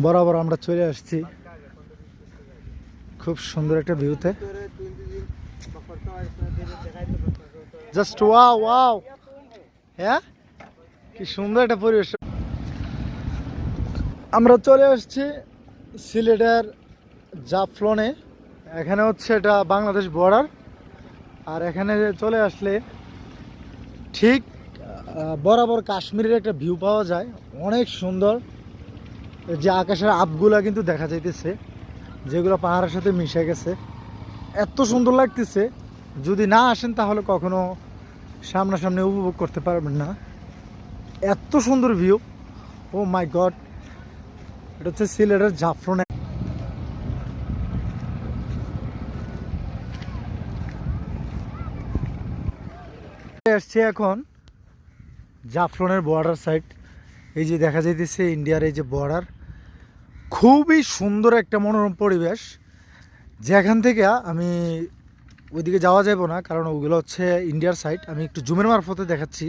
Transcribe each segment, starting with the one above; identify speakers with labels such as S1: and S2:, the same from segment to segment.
S1: বরাবর আমরা চলে আসছি খুব সুন্দর একটা ভিউতে। জাস্ট ওয়াও ওয়াও, হ্যাঁ কি সুন্দর একটা পরিবেশ। আমরা চলে আসছি সিলেটের জাফলনে। এখানে হচ্ছে এটা বাংলাদেশ বর্ডার। আর এখানে চলে আসলে ঠিক বরাবর কাশ্মীরের একটা ভিউ পাওয়া যায়, অনেক সুন্দর। যে আকাশের আপগুলা কিন্তু দেখা যাইতেছে, যেগুলো পাহাড়ের সাথে মিশে গেছে, এত সুন্দর লাগতেছে। যদি না আসেন তাহলে কখনো সামনাসামনি উপভোগ করতে পারবেন না, এত সুন্দর ভিউ। ও মাই গড, এটা হচ্ছে সিলেটের জাফলনে। আসছে এখন জাফলনের বর্ডার সাইড। এই যে দেখা যাইতেছে ইন্ডিয়ার এই যে বর্ডার, খুবই সুন্দর একটা মনোরম পরিবেশ। যেখান থেকে আমি ওইদিকে যাওয়া যাবে না, কারণ ওগুলো হচ্ছে ইন্ডিয়ার সাইড। আমি একটু জুমের মারফতে দেখাচ্ছি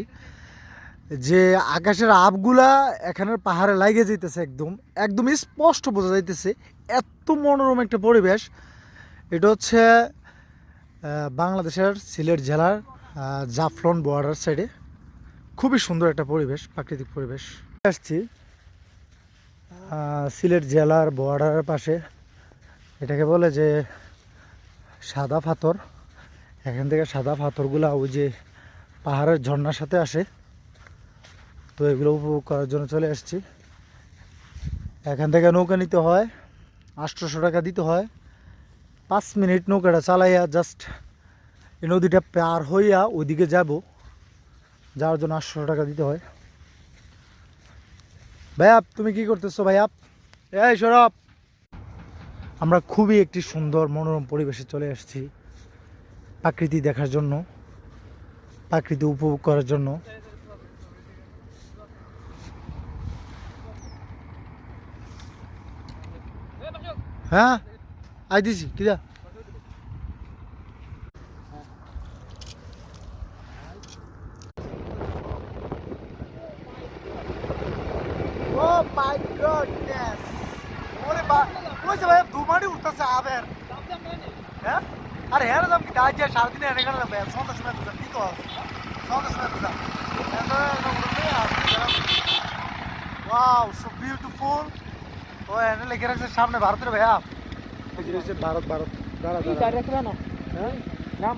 S1: যে আকাশের আপগুলা এখানের পাহাড়ে লাগিয়ে যাইতেছে, একদম একদম স্পষ্ট বোঝা যাইতেছে। এত মনোরম একটা পরিবেশ। এটা হচ্ছে বাংলাদেশের সিলেট জেলার জাফলন বর্ডার সাইডে। খুবই সুন্দর একটা পরিবেশ, প্রাকৃতিক পরিবেশ। আসছি সিলেট জেলার বর্ডারের পাশে, এটাকে বলে যে সাদা পাথর। এখান থেকে সাদা পাথরগুলা ওই যে পাহাড়ের ঝর্ণার সাথে আসে, তো এগুলো উপভোগ করার জন্য চলে আসছি। এখান থেকে নৌকা নিতে হয়, 800 টাকা দিতে হয়। 5 মিনিট নৌকাটা চালাইয়া জাস্ট এই নদীটা পার হইয়া ওইদিকে যাব, যাওয়ার জন্য 800 টাকা দিতে হয়। ভাইয়া তুমি কি করতেছো ভাইয়া? এই সরব। আমরা খুবই একটি সুন্দর মনোরম পরিবেশে চলে আসছি প্রাকৃতি দেখার জন্য, প্রাকৃতি উপভোগ করার জন্য। হ্যাঁ আই দিছি কিরা। ও মাই গডনেস, ওরে বা ওই যে ভাই দুমানি উঠতেছে আবের। হ্যাঁ আরে হ্যাঁ দাম কি দাজ যায় সারাদিন এনে গেল ভাই, সন্ধ্যা সময় তো কি তো সন্ধ্যা সময় তো ওয়াও সো বিউটিফুল। ও এনে লেগে রাখছে সামনে ভারতের ভাইয়া, এই যে ভারত ভারত। দাঁড়া দাঁড়া না হ্যাঁ নাম